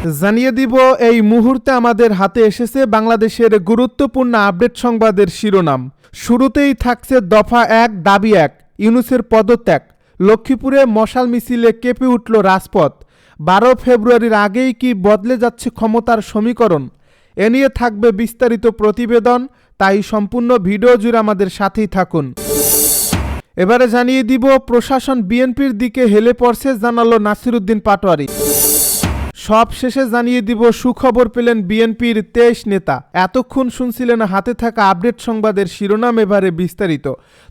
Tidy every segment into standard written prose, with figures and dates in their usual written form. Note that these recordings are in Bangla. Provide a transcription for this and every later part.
জানিয়ে দিব এই মুহূর্তে আমাদের হাতে এসেছে বাংলাদেশের গুরুত্বপূর্ণ আপডেট সংবাদের শিরোনাম। শুরুতেই থাকছে দফা ১ দাবি ১, ইউনূসের পদত্যাগ। লক্ষ্মীপুরে মশাল মিছিলে কেঁপে উঠল রাজপথ। ১২ ফেব্রুয়ারির আগেই কি বদলে যাচ্ছে ক্ষমতার সমীকরণ? এ নিয়ে থাকবে বিস্তারিত প্রতিবেদন, তাই সম্পূর্ণ ভিডিও জুড়ে আমাদের সাথেই থাকুন। এবারে জানিয়ে দিব প্রশাসন বিএনপির দিকে হেলে পড়ছে, জানালো নাসিরউদ্দিন পাটোয়ারী। সব শেষে জানিয়ে দিব সুখবর পেলেন বিএনপির ২৩ নেতা। এতক্ষণ শুনছিলেন হাতে থাকা আপডেট সংবাদের শিরোনাম, এবারে বিস্তারিত।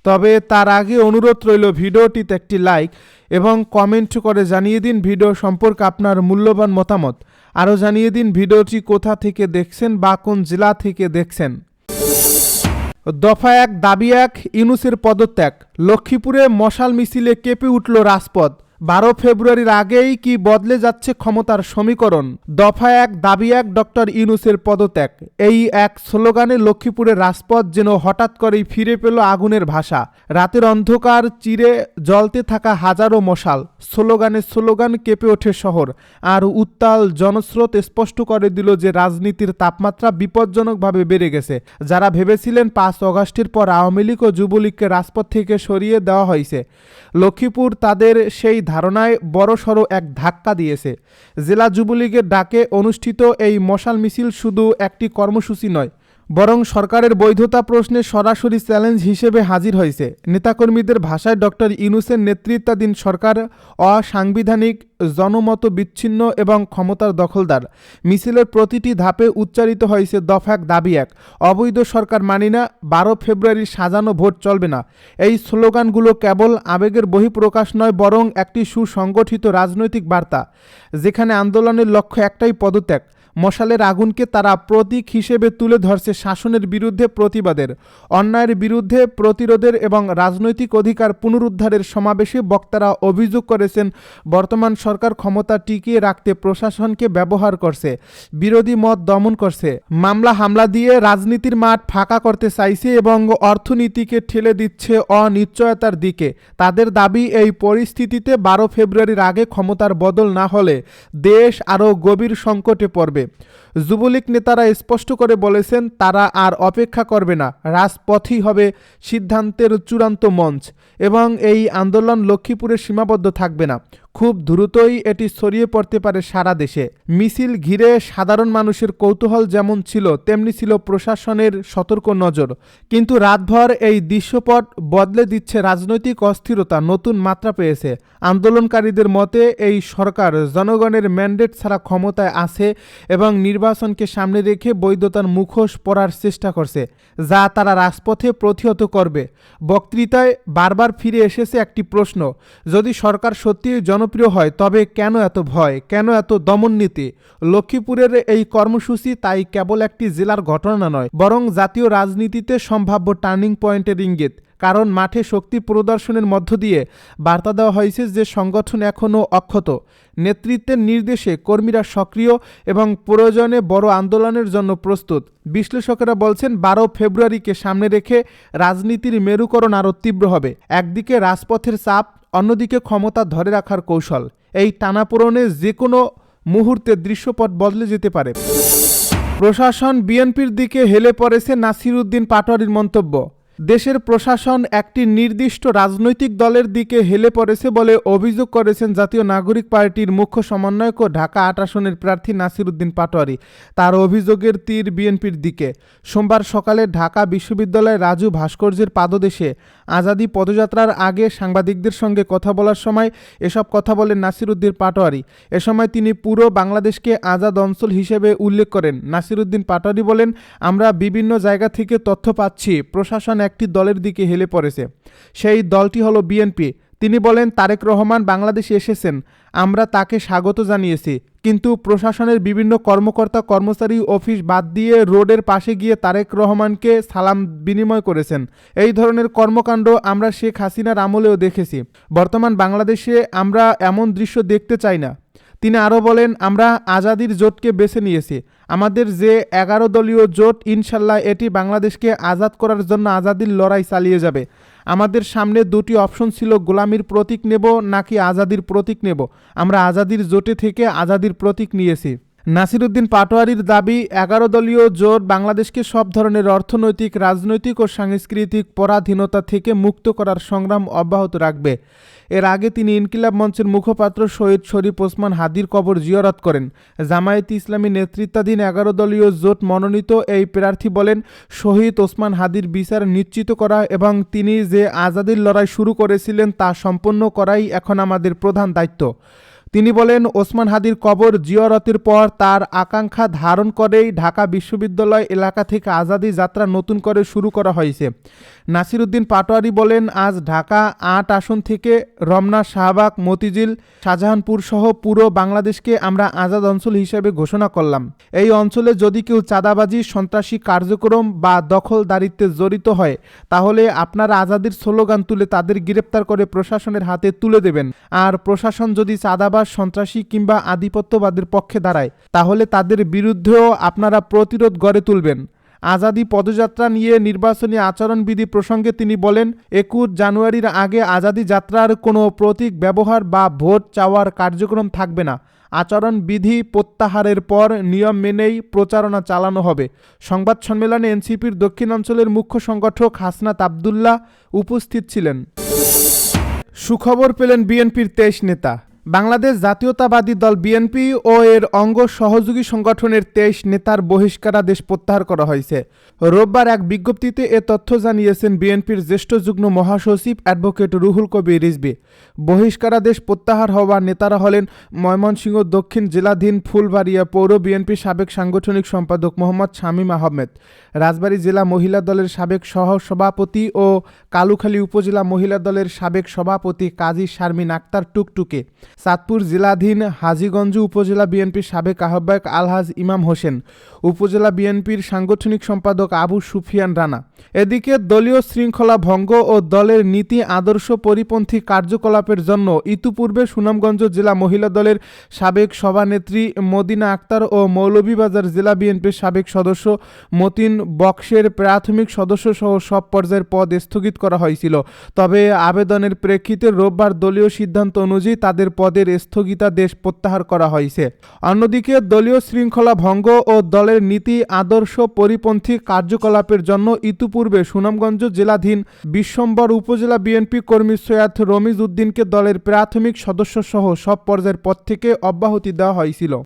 তবে তার আগে অনুরোধ রইল ভিডিওটিতে একটি লাইক এবং কমেন্ট করে জানিয়ে দিন ভিডিও সম্পর্কে আপনার মূল্যবান মতামত। আরও জানিয়ে দিন ভিডিওটি কোথা থেকে দেখছেন বা কোন জেলা থেকে দেখছেন। দফা ১ দাবি ১, ইউনূসের পদত্যাগ। লক্ষ্মীপুরে মশাল মিছিলে কেঁপে উঠল রাজপথ। ১২ ফেব্রুয়ারির আগেই কি বদলে যাচ্ছে ক্ষমতার সমীকরণ? দফা ১ দাবি ১, ডক্টর ইউনূসের পদত্যাগ। এই এক স্লোগানে লক্ষ্মীপুরের রাজপথ যেন হঠাৎ করেই ফিরে পেল আগুনের ভাষা। রাতের অন্ধকার চিরে জ্বলতে থাকা হাজারো মশাল, স্লোগান কেঁপে ওঠে শহর। আর উত্তাল জনস্রোত স্পষ্ট করে দিল যে রাজনীতির তাপমাত্রা বিপজ্জনকভাবে বেড়ে গেছে। যারা ভেবেছিলেন ৫ অগাস্টের পর আওয়ামী লীগ ও যুবলীগকে রাজপথ থেকে সরিয়ে দেওয়া হয়েছে, লক্ষ্মীপুর তাদের সেই ধারণায় বড়সড় এক ধাক্কা দিয়েছে। জেলা যুবলীগের ডাকে অনুষ্ঠিত এই মশাল মিছিল শুধু একটি কর্মসূচি নয়, বরং সরকারের বৈধতা প্রশ্নে সরাসরি চ্যালেঞ্জ হিসেবে হাজির হয়েছে। নেতাকর্মীদের ভাষায় ডক্টর ইউনূসের নেতৃত্বাধীন সরকার অসাংবিধানিক, জনমত বিচ্ছিন্ন এবং ক্ষমতার দখলদার। মিছিলের প্রতিটি ধাপে উচ্চারিত হয়েছে দফা ১ দাবি ১, অবৈধ সরকার মানি না, ১২ ফেব্রুয়ারির সাজানো ভোট চলবে না। এই স্লোগানগুলো কেবল আবেগের বহিঃপ্রকাশ নয়, বরং একটি সুসংগঠিত রাজনৈতিক বার্তা, যেখানে আন্দোলনের লক্ষ্য একটাই, পদত্যাগ। মশালের আগুনকে তারা প্রতীক হিসেবে তুলে ধরছে শাসনের বিরুদ্ধে প্রতিবাদের, অন্যায়ের বিরুদ্ধে প্রতিরোধের এবং রাজনৈতিক অধিকার পুনরুদ্ধারের। সমাবেশে বক্তারা অভিযোগ করেছেন বর্তমান সরকার ক্ষমতা টিকিয়ে রাখতে প্রশাসনকে ব্যবহার করছে, বিরোধী মত দমন করছে, মামলা হামলা দিয়ে রাজনীতির মাঠ ফাঁকা করতে চাইছে এবং অর্থনীতিকে ঠেলে দিচ্ছে অনিশ্চয়তার দিকে। তাদের দাবি, এই পরিস্থিতিতে ১২ ফেব্রুয়ারির আগে ক্ষমতার বদল না হলে দেশ আরও গভীর সংকটে পড়বে। যুবলীগ নেতারা স্পষ্ট করে বলেছেন তারা আর অপেক্ষা করবে না, রাজপথই হবে সিদ্ধান্তের চূড়ান্ত মঞ্চ এবং এই আন্দোলন লক্ষ্মীপুরে সীমাবদ্ধ থাকবে না। খুব দ্রুতই এটি ছড়িয়ে পড়তে পারে সারা দেশে। মিছিল ঘিরে সাধারণ মানুষের কৌতূহল যেমন ছিল, তেমনি ছিল প্রশাসনের সতর্ক নজর। কিন্তু রাতভর এই দৃশ্যপট বদলে দিচ্ছে রাজনৈতিক অস্থিরতা নতুন মাত্রা পেয়েছে। আন্দোলনকারীদের মতে এই সরকার জনগণের ম্যান্ডেট ছাড়া ক্ষমতায় আছে এবং নির্বাচনকে সামনে রেখে বৈধতার মুখোশ পরার চেষ্টা করছে, যা তারা রাজপথে প্রতিহত করবে। বক্তৃতায় বারবার ফিরে এসেছে একটি প্রশ্ন, যদি সরকার সত্যিই জনপ্রিয় হয় তবে কেন এত ভয়, কেন এত দমননীতি? লক্ষ্মীপুরের এই কর্মসূচি তাই কেবল একটি জেলার ঘটনা নয়, বরং জাতীয় রাজনীতিতে সম্ভাব্য টার্নিং পয়েন্টের ইঙ্গিত। কারণ মাঠে শক্তি প্রদর্শনের মধ্য দিয়ে বার্তা দেওয়া হয়েছে যে সংগঠন এখনও অক্ষত। নেতৃত্বের নির্দেশে কর্মীরা সক্রিয় এবং প্রয়োজনে বড় আন্দোলনের জন্য প্রস্তুত। বিশ্লেষকেরা বলছেন ১২ ফেব্রুয়ারিকে সামনে রেখে রাজনীতির মেরুকরণ আরও তীব্র হবে। একদিকে রাজপথের চাপ, অন্যদিকে ক্ষমতা ধরে রাখার কৌশল। এই টানাপোড়েনে যে কোনো মুহূর্তে দৃশ্যপট বদলে যেতে পারে। প্রশাসন বিএনপির দিকে হেলে পড়েছে, নাসিরউদ্দিন পাটোয়ারীর মন্তব্য। দেশের প্রশাসন একটি নির্দিষ্ট রাজনৈতিক দলের দিকে হেলে পড়েছে বলে অভিযোগ করেছেন জাতীয় নাগরিক পার্টির মুখ্য সমন্বয়ক ও ঢাকা ৮ আসনের প্রার্থী নাসিরউদ্দিন পাটোয়ারী। তার অভিযোগের তীর বিএনপির দিকে। সোমবার সকালে ঢাকা বিশ্ববিদ্যালয়ের রাজু ভাস্কর্যের পাদদেশে আজাদী পদযাত্রার আগে সাংবাদিকদের সঙ্গে কথা বলার সময় এসব কথা বলেন নাসিরউদ্দিন পাটোয়ারী। এ সময় তিনি পুরো বাংলাদেশকে আজাদ অঞ্চল হিসেবে উল্লেখ করেন। নাসিরউদ্দিন পাটোয়ারী বলেন, আমরা বিভিন্ন জায়গা থেকে তথ্য পাচ্ছি প্রশাসন একটি দলের দিকে হেলে পড়েছে, সেই দলটি হলো বিএনপি। তিনি বলেন, তারেক রহমান বাংলাদেশে এসেছেন, আমরা তাকে স্বাগত জানিয়েছি, কিন্তু প্রশাসনের বিভিন্ন কর্মকর্তা কর্মচারী অফিস বাদ দিয়ে রোডের পাশে গিয়ে তারেক রহমানকে সালাম বিনিময় করেছেন। এই ধরনের কর্মকাণ্ড আমরা শেখ হাসিনার আমলেও দেখেছি। বর্তমান বাংলাদেশে আমরা এমন দৃশ্য দেখতে চাই না। তিনি আরও বলেন, আমরা আজাদির জোটকে বেছে নিয়েছি। আমাদের যে 11 দলীয় জোট, ইনশাল্লাহ এটি বাংলাদেশকে আজাদ করার জন্য আজাদির লড়াই চালিয়ে যাবে। আমাদের সামনে দুটি অপশন ছিল, গোলামির প্রতীক নেব নাকি আজাদির প্রতীক নেব। আমরা আজাদির জোটে থেকে আজাদির প্রতীক নিয়েছি। নাসিরউদ্দিন পাটোয়ারীর দাবি 11 দলীয় জোট বাংলাদেশকে সব ধরনের অর্থনৈতিক, রাজনৈতিক ও সাংস্কৃতিক পরাধীনতা থেকে মুক্ত করার সংগ্রাম অব্যাহত রাখবে। এর আগে তিনি ইনকিলাব মঞ্চের মুখপাত্র শহীদ শরীফ ওসমান হাদির কবর জিয়ারত করেন। জামায়াতে ইসলামী নেতৃত্বাধীন 11 দলীয় জোট মনোনীত এই প্রার্থী বলেন, শহীদ ওসমান হাদির বিচার নিশ্চিত করা এবং তিনি যে আজাদির লড়াই শুরু করেছিলেন তা সম্পন্ন করাই এখন আমাদের প্রধান দায়িত্ব। তিনি বলেন, ওসমান হাদির কবর জিয়ারতের পর তার আকাঙ্ক্ষা ধারণ করেই ঢাকা বিশ্ববিদ্যালয় এলাকা থেকে আজাদি যাত্রা নতুন করে শুরু করা হয়েছে। নাসিরউদ্দিন পাটোয়ারী বলেন, আজ ঢাকা ৮ আসন থেকে রমনা, শাহবাগ, মতিঝিল, শাহজাহানপুর সহ পুরো বাংলাদেশকে আমরা আজাদ অঞ্চল হিসেবে ঘোষণা করলাম। এই অঞ্চলে যদি কেউ চাঁদাবাজি, সন্ত্রাসী কার্যক্রম বা দখলদারিত্বে জড়িত হয় তাহলে আপনারা আজাদির স্লোগান তুলে তাদের গ্রেপ্তার করে প্রশাসনের হাতে তুলে দেবেন। আর প্রশাসন যদি চাঁদাবাজ, সন্ত্রাসী কিংবা আধিপত্যবাদের পক্ষে দাঁড়ায় তাহলে তাদের বিরুদ্ধেও আপনারা প্রতিরোধ গড়ে তুলবেন। আজাদি পদযাত্রা নিয়ে নির্বাচনী আচরণবিধি প্রসঙ্গে তিনি বলেন, 21 জানুয়ারির আগে আজাদি যাত্রার কোনো প্রতীক ব্যবহার বা ভোট চাওয়ার কার্যক্রম থাকবে না। আচরণবিধি প্রত্যাহারের পর নিয়ম মেনেই প্রচারণা চালানো হবে। সংবাদ সম্মেলনে এনসিপির দক্ষিণাঞ্চলের মুখ্য সংগঠক হাসনাত আবদুল্লাহ উপস্থিত ছিলেন। সুখবর পেলেন বিএনপির 23 নেতা। বাংলাদেশ জাতীয়তাবাদী দল বিএনপি ও এর অঙ্গ সহযোগী সংগঠনের 23 নেতার বহিষ্কারাদেশ প্রত্যাহার করা হয়েছে। রোববার এক বিজ্ঞপ্তিতে এ তথ্য জানিয়েছেন বিএনপির জ্যেষ্ঠ যুগ্ম মহাসচিব অ্যাডভোকেট রুহুল কবির রিজভী। বহিষ্কারাদেশ প্রত্যাহার হওয়া নেতারা হলেন ময়মনসিংহ দক্ষিণ জেলাধীন ফুলবাড়িয়া পৌর বিএনপির সাবেক সাংগঠনিক সম্পাদক মোহাম্মদ শামীম আহমেদ, রাজবাড়ী জেলা মহিলা দলের সাবেক সহ সভাপতি ও কালুখালী উপজেলা মহিলা দলের সাবেক সভাপতি কাজী শারমিন আক্তার টুকটুকে, চাঁদপুর জেলাধীন হাজীগঞ্জ উপজেলা বিএনপির সাবেক আহ্বায়ক আলহাজ ইমাম হোসেন, উপজেলা বিএনপির সাংগঠনিক সম্পাদক আবু সুফিয়ান রানা। এদিকে দলীয় শৃঙ্খলা ভঙ্গ ও দলের নীতি আদর্শ পরিপন্থী কার্যকলাপের জন্য ইতিপূর্বে সুনামগঞ্জ জেলা মহিলা দলের সাবেক সভানেত্রী মদিনা আক্তার ও মৌলভীবাজার জেলা বিএনপির সাবেক সদস্য মতিন বক্সের প্রাথমিক সদস্য সহ সব পর্যায়ের পদ স্থগিত করা হয়েছিল। তবে আবেদনের প্রেক্ষিতে রোববার দলীয় সিদ্ধান্ত অনুযায়ী তাদের পদের স্থগিতাদেশ প্রত্যাহার করা হয়েছে। অন্যদিকে দলীয় শৃঙ্খলা ভঙ্গ ও দলের নীতি আদর্শ পরিপন্থী কার্যকলাপের জন্য ইতিপূর্বে সুনামগঞ্জ জেলাধীন বিশ্বম্বর উপজেলা বিএনপি কর্মী সৈয়দ রমিজ উদ্দিনকে দলের প্রাথমিক সদস্য সহ সব পর্যায়ের পদ থেকে অব্যাহতি দেওয়া হয়েছিল।